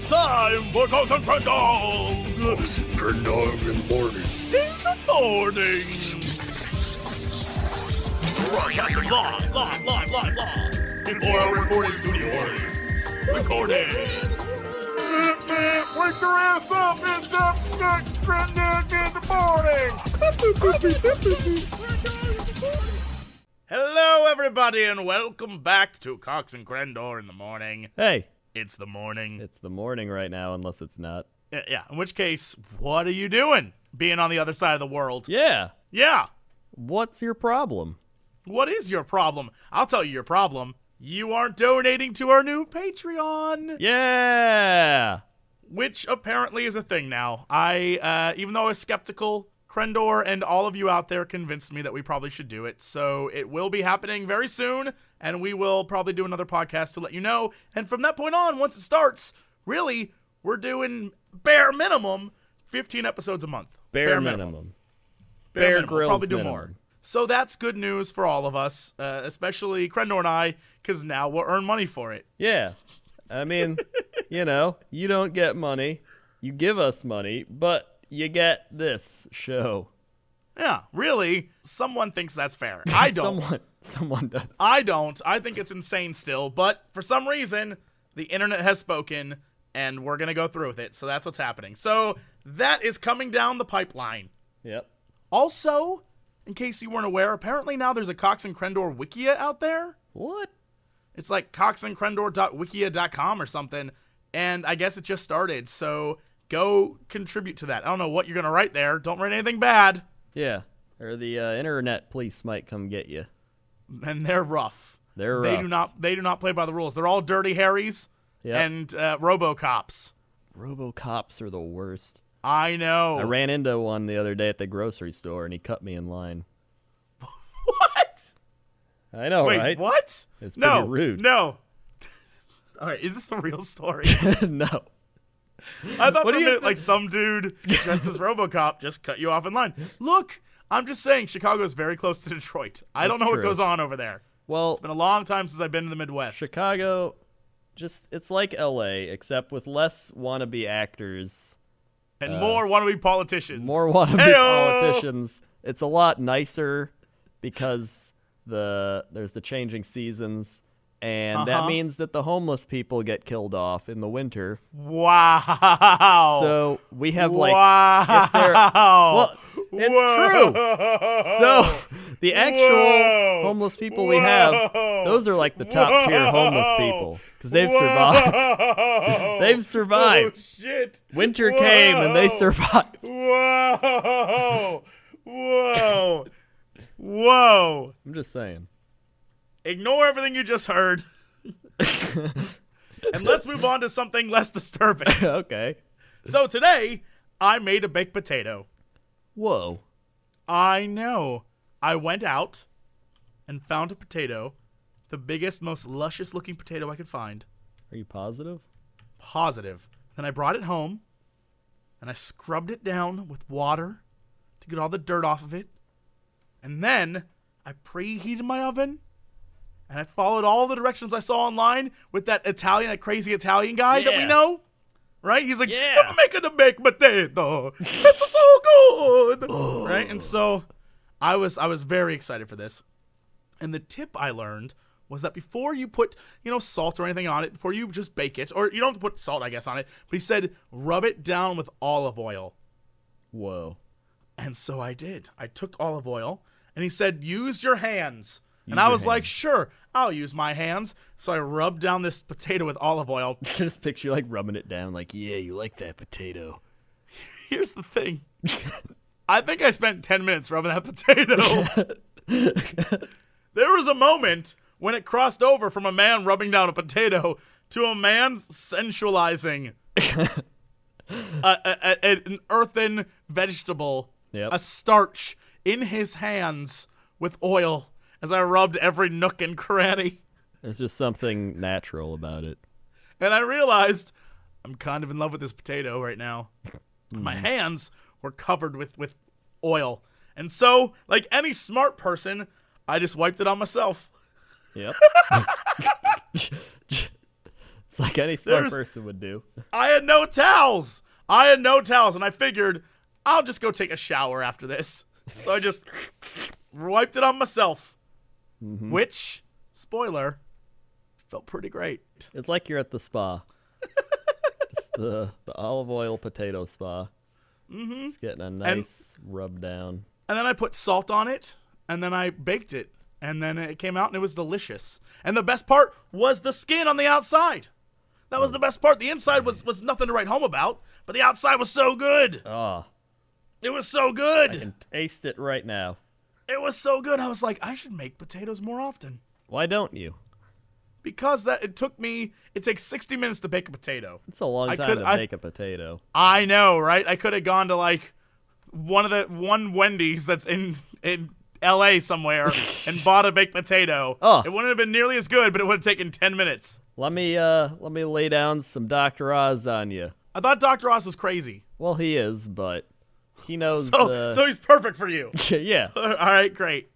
It's time for Cox and Crendor. Cox and Crendor in the morning. In the morning. Broadcasting live. Before our recording studio. Recording. Wake your ass up. It's Cox and Crendor in the morning. Hello, everybody, and welcome back to Cox and Crendor in the morning. Hey. It's the morning. It's the morning right now, unless it's not. Yeah, in which case, what are you doing being on the other side of the world? Yeah. Yeah. What's your problem? What is your problem? I'll tell you your problem. You aren't donating to our new Patreon. Yeah. Which apparently is a thing now. Even though I was skeptical, Crendor and all of you out there convinced me that we probably should do it. So it will be happening very soon, and we will probably do another podcast to let you know. And from that point on, once it starts, really, we're doing bare minimum 15 episodes a month. Bare minimum. Bare Bear Grylls we'll probably do minimum. more. So that's good news for all of us, especially Crendor and I, because now we'll earn money for it. Yeah. I mean, you don't get money. You give us money, but you get this show. Yeah, really, someone thinks that's fair. I don't. Someone does. I don't. I think it's insane still, but for some reason, the internet has spoken, and we're going to go through with it, so that's what's happening. So that is coming down the pipeline. Yep. Also, in case you weren't aware, apparently now there's a Cox and Crendor Wikia out there. What? It's like coxandcrendor.wikia.com or something, and I guess it just started, so go contribute to that. I don't know what you're going to write there. Don't write anything bad. Yeah. Or the internet police might come get you. And they're rough. They're They rough. do not play by the rules. They're all dirty Harrys and RoboCops. RoboCops are the worst. I know. I ran into one the other day at the grocery store, and he cut me in line. What? I know, Wait, right? what? It's pretty No, rude. No. All right, is this a real story? No. I thought What for do a you minute, like some dude dressed as RoboCop just cut you off in line. Look, I'm just saying, Chicago is very close to Detroit. I don't That's know what true. goes on over there. Well, It's been a long time since I've been to the Midwest. Chicago, it's like LA, except with less wannabe actors. And more wannabe politicians. More wannabe Heyo! politicians. It's a lot nicer because there's the changing seasons, and that means that the homeless people get killed off in the winter. Wow. So we have like wow. if they're well, it's true. So the actual homeless people we have, those are like the top tier homeless people because they've survived. They've survived. Oh, shit. Winter came and they survived. Whoa. Whoa. Whoa. I'm just saying. Ignore everything you just heard. And let's move on to something less disturbing. Okay. So today, I made a baked potato. Whoa. I know. I went out and found a potato, the biggest, most luscious looking potato I could find. Are you positive? Positive. Then I brought it home and I scrubbed it down with water to get all the dirt off of it. And then I preheated my oven and I followed all the directions I saw online with that crazy Italian guy that we Yeah. know. Right? He's like, Yeah. I'm making a baked potato. It's so good. Right? And so I was very excited for this. And the tip I learned was that before you put, salt or anything on it, before you just bake it, or you don't have to put salt, I guess, on it, but he said, rub it down with olive oil. Whoa. And so I did. I took olive oil, and he said, use your hands. And Use I your was like, hands. sure, I'll use my hands. So I rubbed down this potato with olive oil. I just picture you like rubbing it down like, yeah, you like that potato. Here's the thing. I think I spent 10 minutes rubbing that potato. There was a moment when it crossed over from a man rubbing down a potato to a man sensualizing an earthen vegetable, Yep. a starch, in his hands with oil as I rubbed every nook and cranny. There's just something natural about it. And I realized I'm kind of in love with this potato right now. My hands were covered with oil. And so, like any smart person, I just wiped it on myself. Yep. like any smart person would do. I had no towels. And I figured I'll just go take a shower after this. So I just wiped it on myself, which, spoiler, felt pretty great. It's like you're at the spa. It's the olive oil potato spa. It's getting a nice rub down. And then I put salt on it, and then I baked it, and then it came out, and it was delicious. And the best part was the skin on the outside. That was the best part. The inside was nothing to write home about, but the outside was so good. Oh, It was so good. I can taste it right now. It was so good. I was like, I should make potatoes more often. Why don't you? Because it takes 60 minutes to bake a potato. It's a long time to make a potato. I know, right? I could have gone to like one Wendy's that's in LA somewhere and bought a baked potato. Oh. It wouldn't have been nearly as good, but it would have taken 10 minutes. Let me lay down some Dr. Oz on you. I thought Dr. Oz was crazy. Well, he is, but he knows. So he's perfect for you. Yeah. All right, great.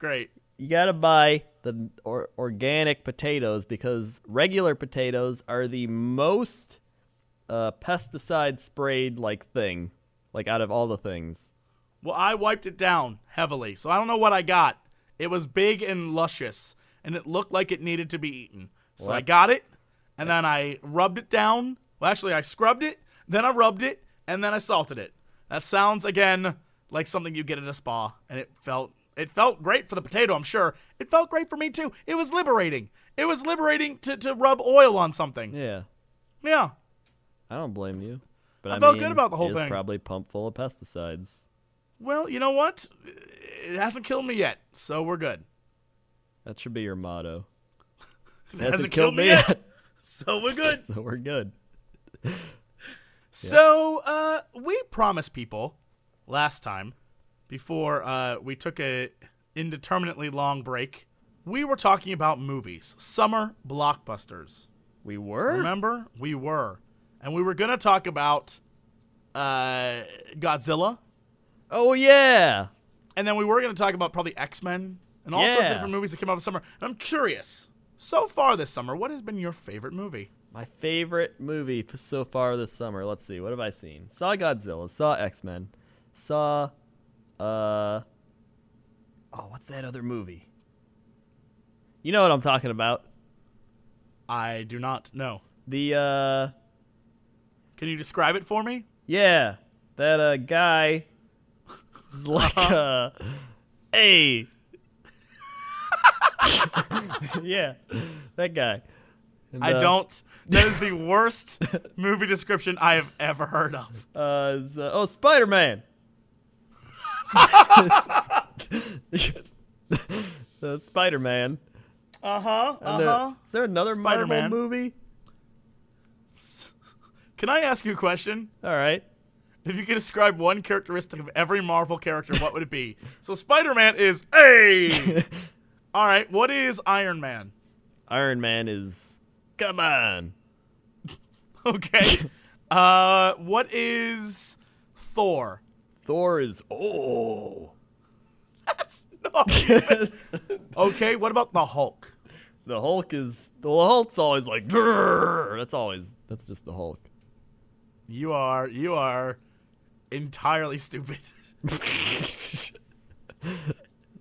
You gotta buy the organic potatoes because regular potatoes are the most pesticide sprayed thing, out of all the things. Well, I wiped it down heavily, so I don't know what I got. It was big and luscious, and it looked like it needed to be eaten. So I got it, and then I rubbed it down. Well, actually, I scrubbed it, then I rubbed it, and then I salted it. That sounds, again, like something you get at a spa, and it felt great for the potato, I'm sure. It felt great for me, too. It was liberating. It was liberating to rub oil on something. Yeah. Yeah. I don't blame you. But I felt good about the whole thing. It's probably pumped full of pesticides. Well, you know what? It hasn't killed me yet, so we're good. That should be your motto. It hasn't killed me yet, so we're good. So we're good. So, we promised people last time, before we took a indeterminately long break, we were talking about movies, summer blockbusters. We were? Remember? We were. And we were going to talk about Godzilla. Oh, yeah. And then we were going to talk about probably X-Men and all sorts of different movies that came out this summer. And I'm curious, so far this summer, what has been your favorite movie? My favorite movie so far this summer. Let's see. What have I seen? Saw Godzilla. Saw X-Men. Saw, what's that other movie? You know what I'm talking about. I do not know. Can you describe it for me? Yeah. That, guy is like, hey. Yeah. That guy. And, that is the worst movie description I have ever heard of. Spider-Man. Spider-Man. Is there another Marvel Spider-Man. movie? Can I ask you a question? All right. If you could describe one characteristic of every Marvel character, what would it be? So Spider-Man is A. All right. What is Iron Man? Iron Man is, come on. Okay. What is Thor? Thor is, oh. That's not even... Okay. What about the Hulk? The Hulk's always like, grrr. That's just the Hulk. You are entirely stupid.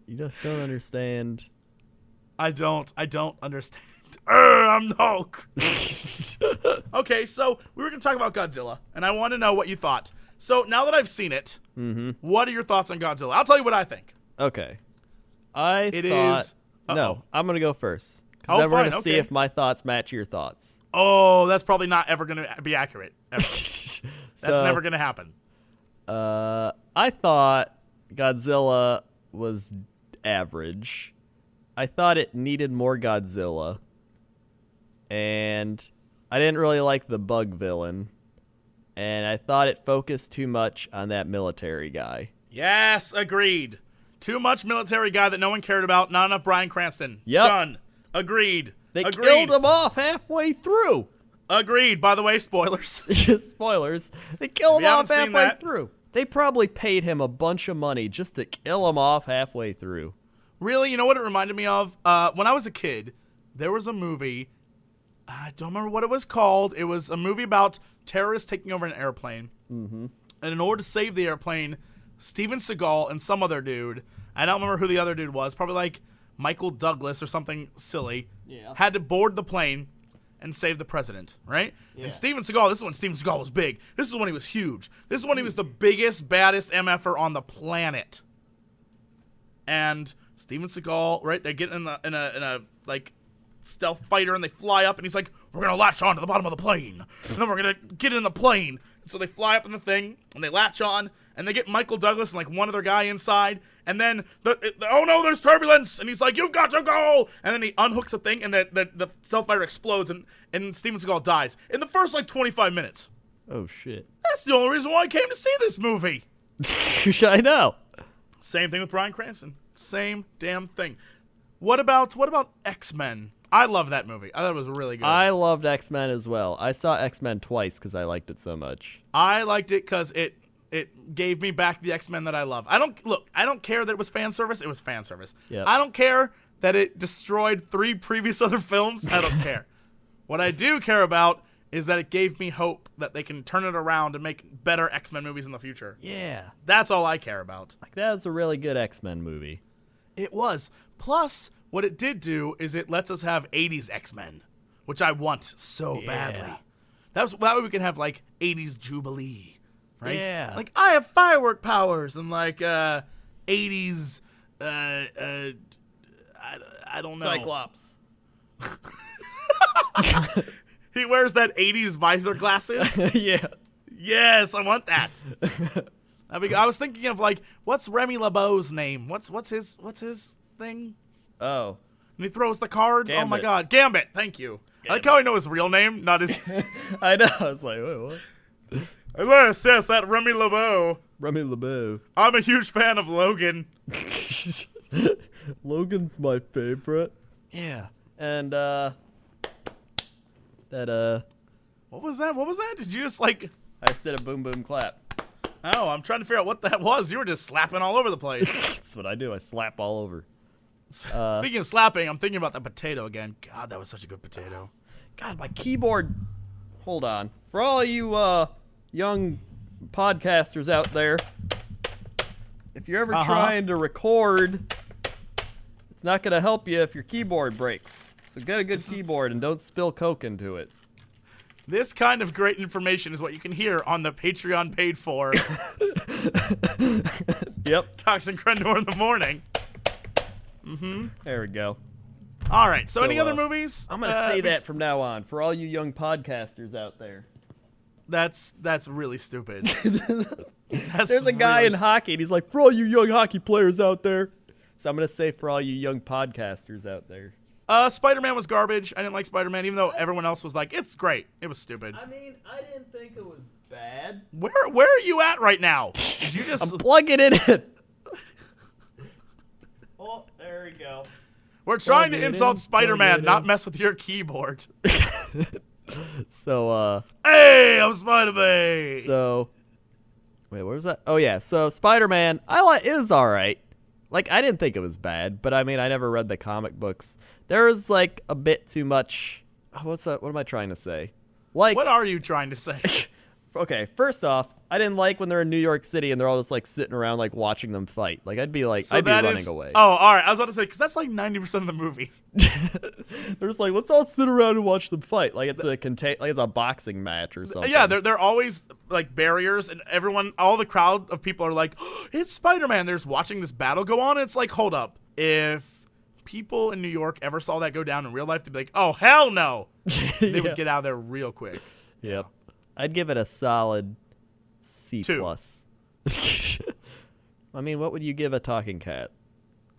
You just don't understand. I don't understand. I'm the Hulk. Okay, so we were going to talk about Godzilla, and I want to know what you thought. So now that I've seen it, what are your thoughts on Godzilla? I'll tell you what I think. Okay. I'm going to go first. Because then we're going to see if my thoughts match your thoughts. Oh, that's probably not ever going to be accurate. Ever. That's never going to happen. I thought Godzilla was average. I thought it needed more Godzilla. And I didn't really like the bug villain. And I thought it focused too much on that military guy. Yes, agreed. Too much military guy that no one cared about. Not enough Bryan Cranston. Yep. Done. Agreed. They killed him off halfway through. Agreed. By the way, spoilers. Spoilers. They killed him off haven't seen halfway that. through. They probably paid him a bunch of money just to kill him off halfway through. Really? You know what it reminded me of? When I was a kid, there was a movie I don't remember what it was called. It was a movie about terrorists taking over an airplane. Mm-hmm. And in order to save the airplane, Steven Seagal and some other dude, I don't remember who the other dude was, probably like Michael Douglas or something silly, had to board the plane and save the president, right? Yeah. And Steven Seagal, this is when Steven Seagal was big. This is when he was huge. This is when he was the biggest, baddest MFer on the planet. And Steven Seagal, right? They get in a like stealth fighter and they fly up and he's like, we're gonna latch on to the bottom of the plane. And then we're gonna get in the plane. And so they fly up in the thing and they latch on and they get Michael Douglas and like one other guy inside. And then oh no, there's turbulence, and he's like, you've got to go. And then he unhooks the thing and the stealth fighter explodes and Steven Seagal dies in the first like 25 minutes. Oh shit. That's the only reason why I came to see this movie. I know. Same thing with Bryan Cranston. Same damn thing. What about X-Men? I love that movie. I thought it was really good. I loved X-Men as well. I saw X-Men twice because I liked it so much. I liked it because it gave me back the X-Men that I love. I don't care that it was fan service. It was fan service. Yep. I don't care that it destroyed 3 previous other films. I don't care. What I do care about is that it gave me hope that they can turn it around and make better X-Men movies in the future. Yeah. That's all I care about. Like, that was a really good X-Men movie. It was. Plus, what it did do is it lets us have 80s X-Men, which I want so badly. That way we can have, like, 80s Jubilee, right? Yeah. Like, I have firework powers and, like, 80s, I don't know. Cyclops. He wears that 80s visor glasses. Yeah. Yes, I want that. I was thinking of like, what's Remy LeBeau's name? What's his thing? Oh. And he throws the cards. Gambit. Oh my God, Gambit. Thank you. Gambit. I like how I know his real name, not his. I know. I was like, wait, what? Yes, that Remy LeBeau. Remy LeBeau. I'm a huge fan of Logan. Logan's my favorite. Yeah. And What was that? Did you just like? I said a boom boom clap. Oh, I'm trying to figure out what that was. You were just slapping all over the place. That's what I do. I slap all over. Speaking of slapping, I'm thinking about that potato again. God, that was such a good potato. God, my keyboard. Hold on. For all you young podcasters out there, if you're ever trying to record, it's not going to help you if your keyboard breaks. So get a good keyboard and don't spill Coke into it. This kind of great information is what you can hear on the Patreon paid for. Yep. Cox and Crendor in the morning. Mm-hmm. There we go. All right. So any other movies? I'm gonna say that from now on for all you young podcasters out there. That's really stupid. There's a guy in hockey, and he's like, for all you young hockey players out there. So I'm gonna say for all you young podcasters out there. Spider-Man was garbage. I didn't like Spider-Man, even though everyone else was like, it's great. It was stupid. I mean, I didn't think it was bad. Where are you at right now? Did you just? I'm plugging it in. Oh, there we go. We're trying to insult Spider-Man, not mess with your keyboard. So, hey, I'm Spider-Man. So, wait, what was that? Oh yeah, so Spider-Man, it was all right. Like, I didn't think it was bad, but I mean, I never read the comic books. There was like a bit too much. What's that? What am I trying to say? Like, what are you trying to say? Okay, first off, I didn't like when they're in New York City and they're all just like sitting around like watching them fight. Like, I'd be running away. Oh, all right. I was about to say, because that's like 90% of the movie. They're just like, let's all sit around and watch them fight. Like it's a boxing match or something. Yeah, they're always like barriers, and all the crowd of people are like, oh, it's Spider-Man. They're just watching this battle go on. And it's like, hold up. If people in New York ever saw that go down in real life, they'd be like, oh, hell no. They would get out of there real quick. Yep. I'd give it a solid C+. 2. I mean, what would you give a talking cat?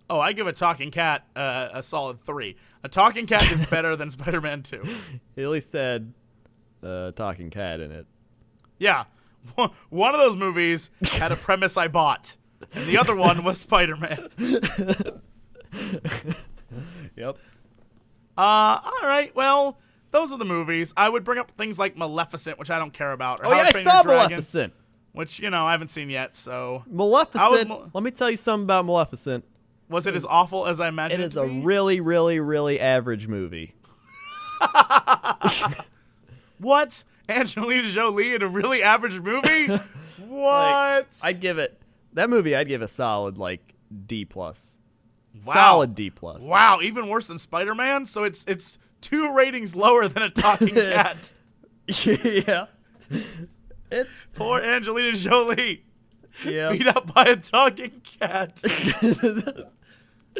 Oh, I give a talking cat a solid 3. A talking cat is better than Spider-Man 2. He at least had a talking cat in it. Yeah. One of those movies had a premise I bought, and the other one was Spider-Man. Yep. All right, well, those are the movies. I would bring up things like Maleficent, which I don't care about. Or Oh, yeah, I saw Maleficent. Which, I haven't seen yet, so... Maleficent, let me tell you something about Maleficent. Was it as awful as I imagined it it is to a be? really, really, really average movie. What? Angelina Jolie in a really average movie? What? Like, I'd give a solid like D+. Wow. Solid D+. Wow, even worse than Spider-Man? So it's 2 ratings lower than a talking cat. Yeah. It's Poor Angelina Jolie. yeah. Beat up by a talking cat.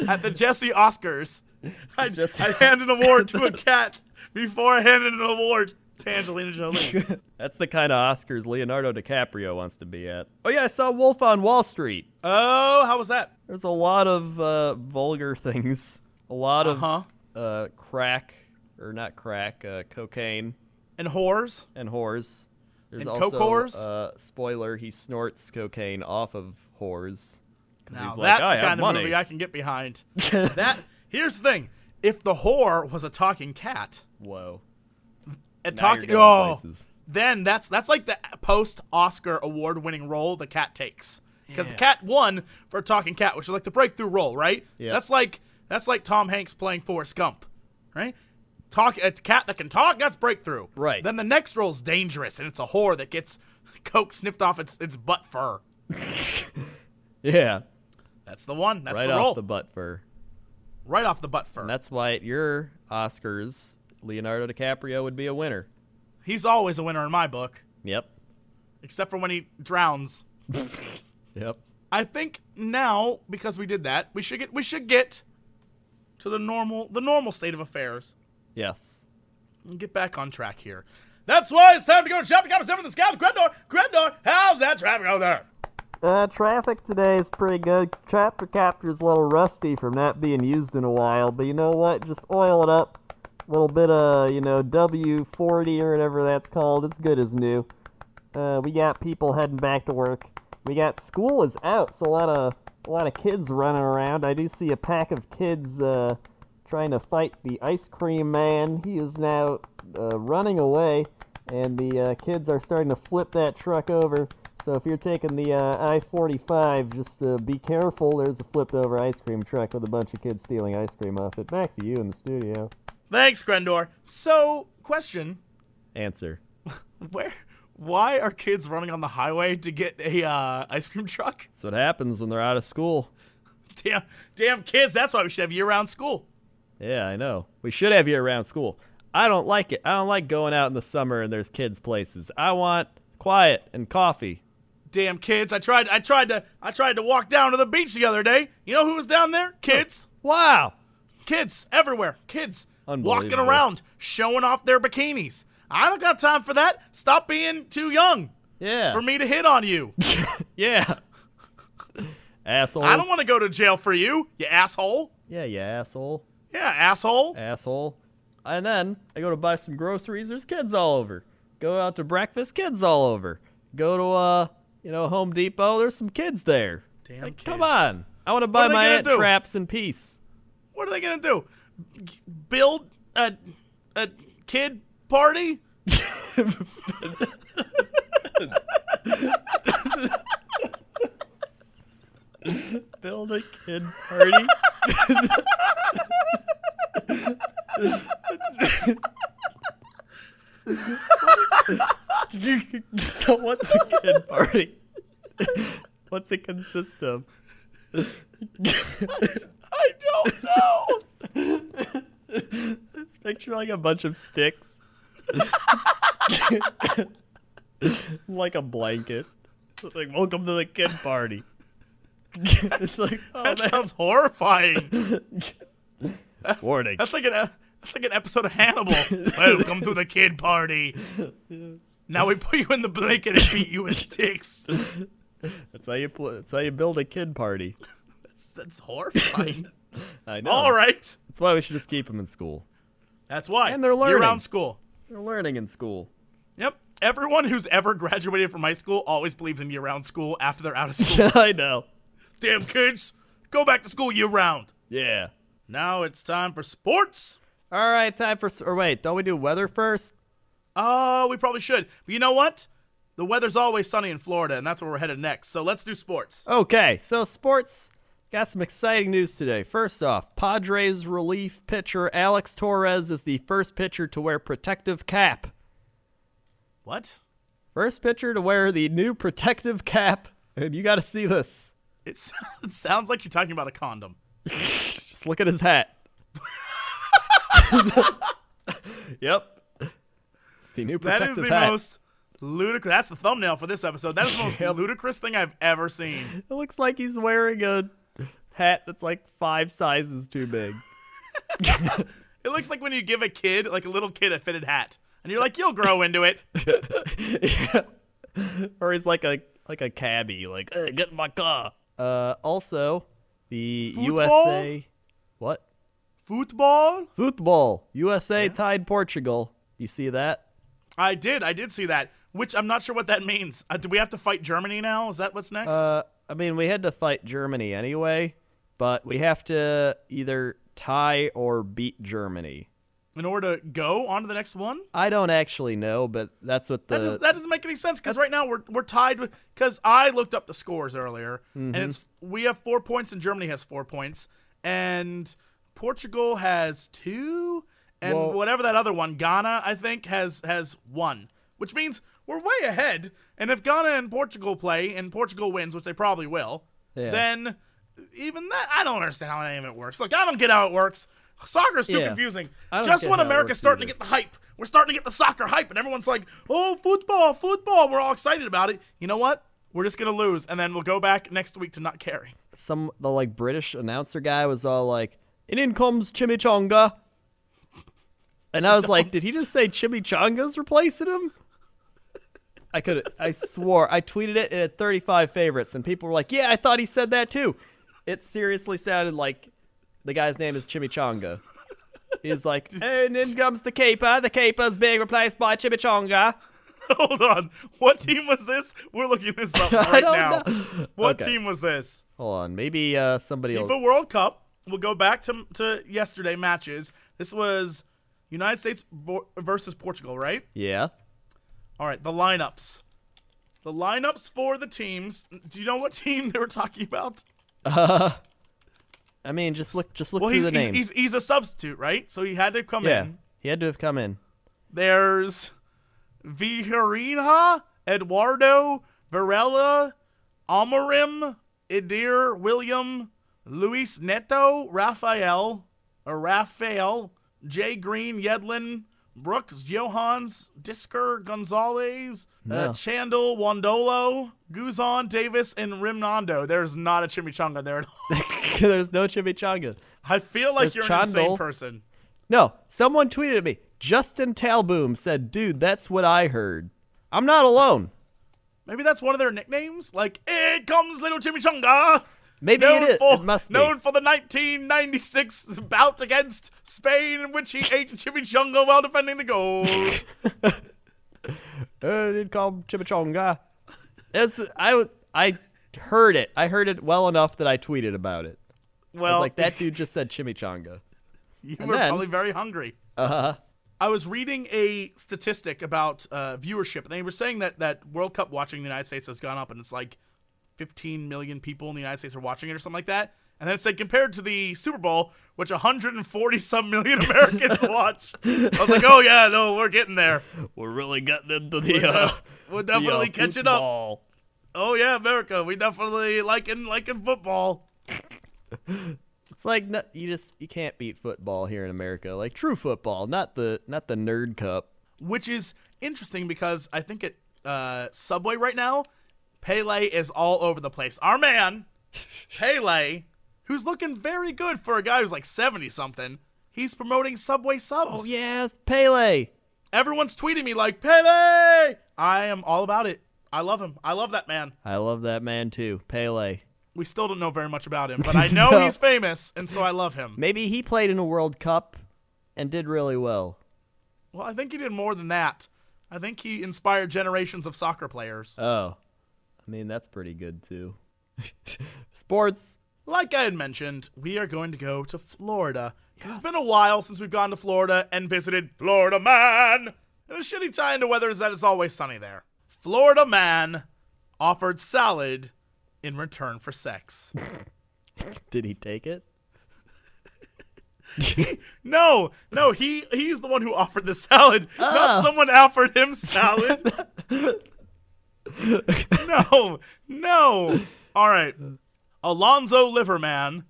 At the Jesse Oscars. I hand an award to a cat before I handed an award to Angelina Jolie. That's the kind of Oscars Leonardo DiCaprio wants to be at. Oh yeah, I saw Wolf on Wall Street. Oh, how was that? There's a lot of vulgar things. A lot of crack, or not crack, cocaine. And whores? And whores. There's And also, coke whores? Spoiler, he snorts cocaine off of whores. 'Cause Now he's that's like, I the have kind of money. movie I can get behind. Here's the thing. If the whore was a talking cat, Whoa. then that's like the post-Oscar award-winning role the cat takes. Because the cat won for a talking cat, which is like the breakthrough role, right? Yeah. That's like Tom Hanks playing Forrest Gump, right? A cat that can talk, that's breakthrough. Right. Then the next role's dangerous, and it's a whore that gets coke sniffed off its butt fur. Yeah. That's the one. That's Right the role. off the butt fur. Right off the butt fur. And that's why at your Oscars, Leonardo DiCaprio would be a winner. He's always a winner in my book, Yep. except for when he drowns. Yep. I think now, because we did that, we should get to the normal state of affairs. Yes. And get back on track here. That's why it's time to go to Shopping Commerce in the Scout. Crendor, how's that traffic out there? Traffic today is pretty good. Tractor Captor's a little rusty from not being used in a while, but you know what? Just oil it up. A little bit of, W40 or whatever that's called. It's good as new. We got people heading back to work. We got school is out, so a lot of kids running around. I do see a pack of kids trying to fight the ice cream man. He is now running away, and the kids are starting to flip that truck over. So if you're taking the I-45, just be careful. There's a flipped over ice cream truck with a bunch of kids stealing ice cream off it. Back to you in the studio. Thanks, Crendor. So, question: Answer. Why are kids running on the highway to get a ice cream truck? That's what happens when they're out of school. Damn kids! That's why we should have year-round school. Yeah, I know. We should have year-round school. I don't like it. I don't like going out in the summer and there's kids' places. I want quiet and coffee. Damn kids! I tried to walk down to the beach the other day. You know who was down there? Kids. Wow. Kids everywhere. Kids walking Unbelievable. around, showing off their bikinis. I don't got time for that. Stop being too young Yeah. for me to hit on you. Yeah. Assholes. I don't want to go to jail for you, you asshole. Yeah, you asshole. Yeah, asshole. Asshole. And then I go to buy some groceries. There's kids all over. Go out to breakfast. Kids all over. Go to Home Depot. There's some kids there. Damn Like, kids. come on. I want to buy are they my gonna ant do? traps in peace. What are they gonna do? Build a kid party? Build a kid party. So what's a kid party? What's it consist of? I don't know. Let's picture like a bunch of sticks. Like a blanket. It's like, welcome to the kid party. It's like, oh That man. sounds horrifying. Warning. That's like an episode of Hannibal. Welcome to the kid party. Now we put you in the blanket and beat you with sticks. That's how you build a kid party. That's horrifying. I know. All right. That's why we should just keep them in school. That's why. And they're learning. Year-round school. They're learning in school. Yep. Everyone who's ever graduated from high school always believes in year-round school after they're out of school. I know. Damn kids, go back to school year-round. Yeah. Now it's time for sports. All right, time for. Or wait, don't we do weather first? Oh, we probably should. But you know what? The weather's always sunny in Florida, and that's where we're headed next. So let's do sports. Okay, so sports. Got some exciting news today. First off, Padres relief pitcher Alex Torres is the first pitcher to wear protective cap. What? First pitcher to wear the new protective cap. And you got to see this. It sounds like you're talking about a condom. Just look at his hat. Yep. It's the new That protective is the hat. most ludicrous. That's the thumbnail for this episode. That is the most ludicrous thing I've ever seen. It looks like he's wearing a hat that's like 5 sizes too big. It looks like when you give a kid, like a little kid, a fitted hat, and you're like, "You'll grow into it." Yeah. Or he's like a cabbie, like, hey, get in my car. Also, the Football? USA. What? Football? Football. USA tied Portugal. You see that? I did see that. Which I'm not sure what that means. Do we have to fight Germany now? Is that what's next? I mean, we had to fight Germany anyway, but we have to either tie or beat Germany. In order to go on to the next one? I don't actually know, but that's what the... That doesn't make any sense because right now we're tied with, because I looked up the scores earlier and we have 4 points and Germany has 4 points and Portugal has 2 and whatever that other one, Ghana, I think has 1, which means we're way ahead. And if Ghana and Portugal play and Portugal wins, which they probably will, then even that, I don't understand how any of it works. Look, I don't get how it works. Soccer's too confusing. Just when America's starting to get the hype, we're starting to get the soccer hype, and everyone's like, oh, football. We're all excited about it. You know what? We're just going to lose, and then we'll go back next week to not caring. The like British announcer guy was all like, and in comes Chimichanga. And I was like, did he just say Chimichanga's replacing him? I swore. I tweeted it and it had 35 favorites, and people were like, yeah, I thought he said that too. It seriously sounded like the guy's name is Chimichanga. He's like, and in comes the keeper. The keeper's being replaced by Chimichanga. Hold on. What team was this? We're looking this up right now. What team was this? Hold on. Maybe somebody FIFA World Cup. We'll go back to yesterday matches. This was United States versus Portugal, right? Yeah. All right, the lineups. The lineups for the teams. Do you know what team they were talking about? I mean, just look through the names. He's a substitute, right? So he had to come in. Yeah, he had to have come in. There's Vijarinha, Eduardo, Varela, Amorim, Edir, William, Luis Neto, Rafael, Jay Green, Yedlin, Brooks, Johans, Disker, Gonzalez, Chandel, Wandolo, Guzan, Davis, and Rimnando. There's not a chimichanga there at all. There's no chimichanga. I feel like There's you're Chandel. an insane person. No, someone tweeted at me. Justin Talboom said, dude, that's what I heard. I'm not alone. Maybe that's one of their nicknames? Like, here comes little chimichanga. Maybe it is. It must be. Known for the 1996 bout against Spain in which he ate chimichanga while defending the goal. Did call him chimichanga. I heard it. I heard it well enough that I tweeted about it. Well, I was like, that dude just said chimichanga. You were probably very hungry. Uh-huh. I was reading a statistic about viewership, and they were saying that World Cup watching in the United States has gone up, and it's like 15 million people in the United States are watching it or something like that. And then it said compared to the Super Bowl, which 140-some million Americans watch. I was like, oh, yeah, no, we're getting there. We're really getting into the we're definitely catching up. Oh, yeah, America, we definitely liking football. It's like you can't beat football here in America. Like true football, not the Nerd Cup. Which is interesting because I think at Subway right now, Pele is all over the place. Our man, Pele, who's looking very good for a guy who's like 70-something, he's promoting Subway subs. Oh, yes, Pele. Everyone's tweeting me like, Pele! I am all about it. I love him. I love that man. I love that man too, Pele. We still don't know very much about him, but I know he's famous, and so I love him. Maybe he played in a World Cup and did really well. Well, I think he did more than that. I think he inspired generations of soccer players. Oh. I mean, that's pretty good, too. Sports. Like I had mentioned, we are going to go to Florida. Yes. It's been a while since we've gone to Florida and visited Florida Man. And the shitty tie into weather is that it's always sunny there. Florida Man offered salad in return for sex. Did he take it? No, he's the one who offered the salad. Not someone offered him salad. No. All right. Alonzo Liverman,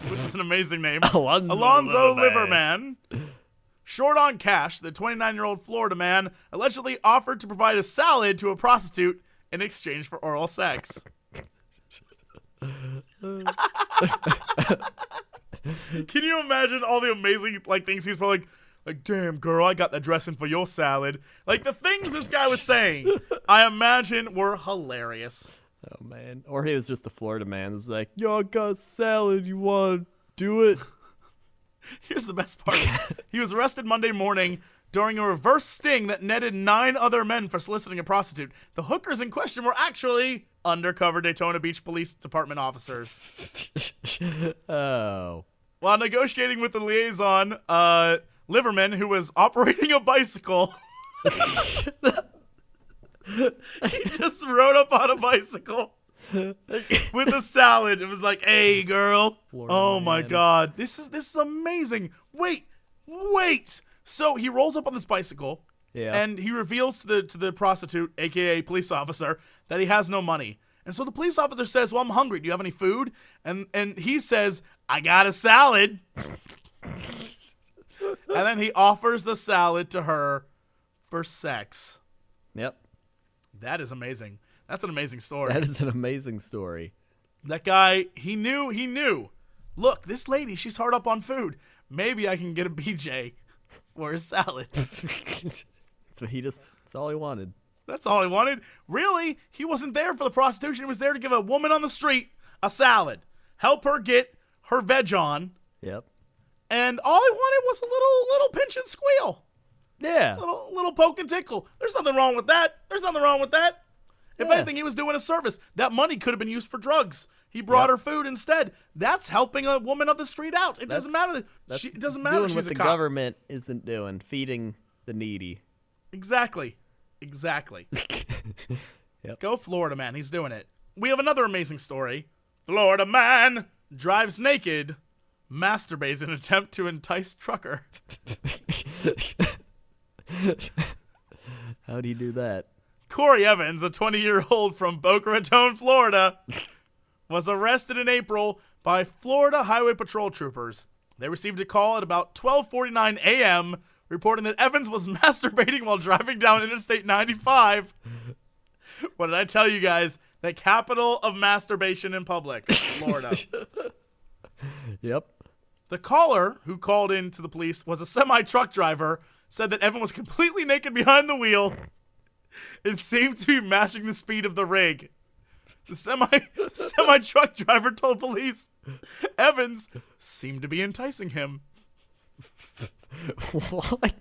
which is an amazing name. Alonzo Liverman. Short on cash, the 29-year-old Florida man allegedly offered to provide a salad to a prostitute in exchange for oral sex. Can you imagine all the amazing things he's probably like, damn girl, I got that dressing for your salad. Like the things this guy was saying, I imagine were hilarious. Oh man. Or he was just a Florida man. It was like, yo, I got salad, you wanna do it? Here's the best part. He was arrested Monday morning during a reverse sting that netted 9 other men for soliciting a prostitute. The hookers in question were actually undercover Daytona Beach Police Department officers. Oh. While negotiating with the liaison, Liverman, who was operating a bicycle, he just rode up on a bicycle with a salad. It was like, hey, girl. Oh, my God. This is amazing. Wait. So he rolls up on this bicycle, and he reveals to the prostitute, a.k.a. police officer, that he has no money. And so the police officer says, well, I'm hungry. Do you have any food? And he says, I got a salad. And then he offers the salad to her for sex. Yep. That is amazing. That's an amazing story. That is an amazing story. That guy, he knew. Look, this lady, she's hard up on food. Maybe I can get a BJ for his salad. So that's all he wanted. That's all he wanted. Really, he wasn't there for the prostitution. He was there to give a woman on the street a salad, help her get her veg on. Yep. And all he wanted was a little pinch and squeal. Yeah. Little poke and tickle. There's nothing wrong with that. If anything, he was doing a service. That money could have been used for drugs. He brought her food instead. That's helping a woman on the street out. It doesn't matter. It doesn't matter. Doing She's what a the cop. government isn't doing, feeding the needy. Exactly. Yep. Go Florida man. He's doing it. We have another amazing story. Florida man drives naked, masturbates in an attempt to entice trucker. How do you do that? Corey Evans, a 20-year-old from Boca Raton, Florida, was arrested in April by Florida Highway Patrol troopers. They received a call at about 12:49 a.m. reporting that Evans was masturbating while driving down Interstate 95. What did I tell you guys? The capital of masturbation in public, Florida. Yep. The caller, who called in to the police, was a semi-truck driver, said that Evan was completely naked behind the wheel. It seemed to be matching the speed of the rig. The semi-truck driver told police Evans seemed to be enticing him. What?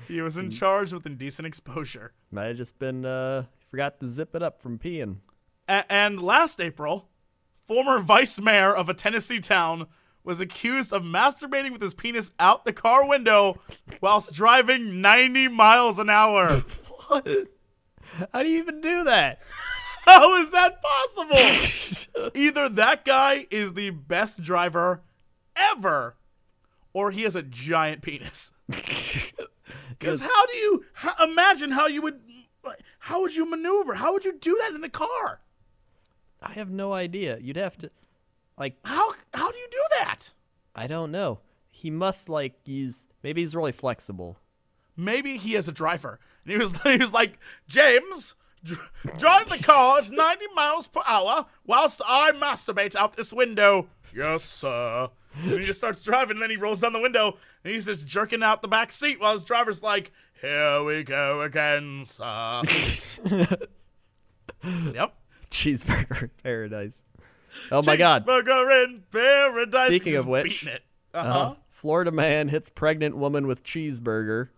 He was in charge with indecent exposure. Might have just been, forgot to zip it up from peeing. And last April, former vice mayor of a Tennessee town was accused of masturbating with his penis out the car window whilst driving 90 miles an hour. What? How do you even do that? How is that possible? Either that guy is the best driver ever, or he has a giant penis. Because how do you imagine how would you maneuver? How would you do that in the car? I have no idea. You'd have to, how do you do that? I don't know. He must use. Maybe he's really flexible. Maybe he has a driver, and he was like, James, drive the car at 90 miles per hour whilst I masturbate out this window. Yes, sir. And he just starts driving, and then he rolls down the window, and he's just jerking out the back seat while his driver's like, here we go again, sir. Yep. Cheeseburger in paradise. Oh my God. Cheeseburger in paradise. Speaking Just of which, beating it. Florida man hits pregnant woman with cheeseburger.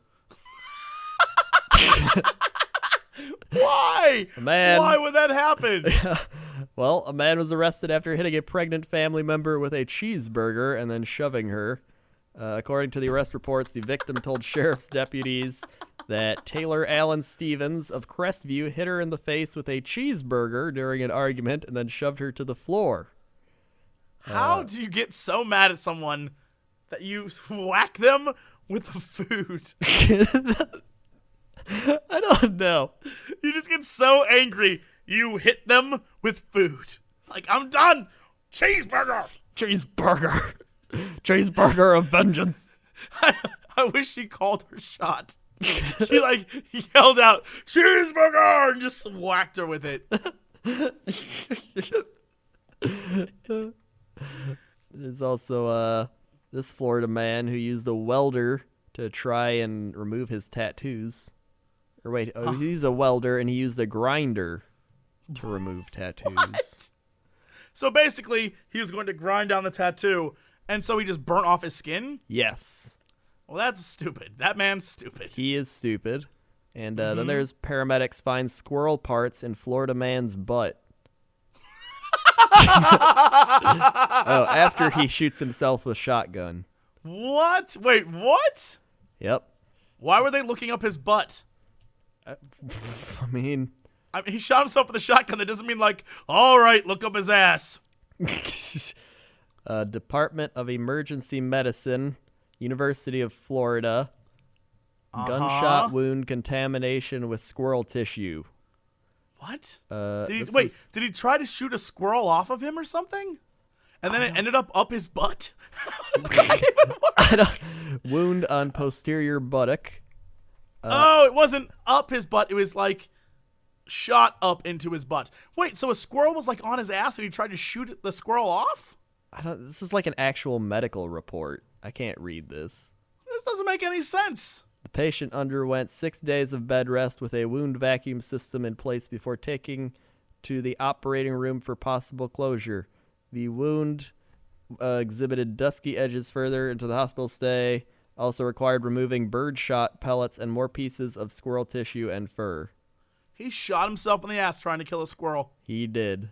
Why? Why would that happen? Well, a man was arrested after hitting a pregnant family member with a cheeseburger and then shoving her. According to the arrest reports, the victim told sheriff's deputies that Taylor Allen Stevens of Crestview hit her in the face with a cheeseburger during an argument and then shoved her to the floor. How do you get so mad at someone that you whack them with the food? I don't know. You just get so angry, you hit them with food. Like, I'm done. Cheeseburger. Cheeseburger. Cheeseburger of vengeance. I wish she called her shot. She like yelled out cheeseburger and just whacked her with it. There's also this Florida man who used a welder to try and remove his tattoos. Or wait, he's a welder and he used a grinder to remove tattoos. What? So basically, he was going to grind down the tattoo, and so he just burnt off his skin? Yes. Well, that's stupid. That man's stupid. He is stupid. And then there's paramedics find squirrel parts in Florida man's butt. After he shoots himself with a shotgun. What? Wait, what? Yep. Why were they looking up his butt? I mean, he shot himself with a shotgun. That doesn't mean like, all right, look up his ass. Department of Emergency Medicine, University of Florida. Gunshot wound contamination with squirrel tissue. What? Did he try to shoot a squirrel off of him or something? And then it ended up his butt? How does that even work? Wound on posterior buttock. Oh, it wasn't up his butt. It was like shot up into his butt. Wait, so a squirrel was like on his ass and he tried to shoot the squirrel off? This is like an actual medical report. I can't read this. This doesn't make any sense. The patient underwent 6 days of bed rest with a wound vacuum system in place before taking to the operating room for possible closure. The wound exhibited dusky edges further into the hospital stay. Also required removing birdshot pellets and more pieces of squirrel tissue and fur. He shot himself in the ass trying to kill a squirrel. He did.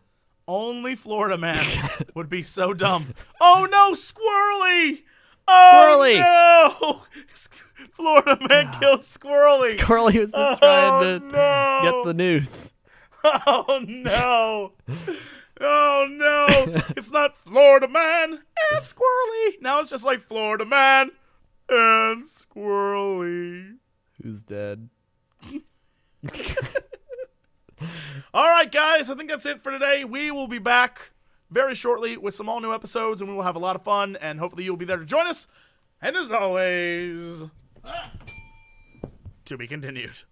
Only Florida man would be so dumb. Oh no, Squirrely! Oh Squirrely! No! Florida man killed Squirrely. Squirrely was just trying to get the news. Oh no! Oh no! It's not Florida man and Squirrely. Now it's just like Florida man and Squirrely. Who's dead? All right, guys, I think that's it for today. We will be back very shortly with some all new episodes, and we will have a lot of fun, and hopefully you'll be there to join us. And as always, to be continued.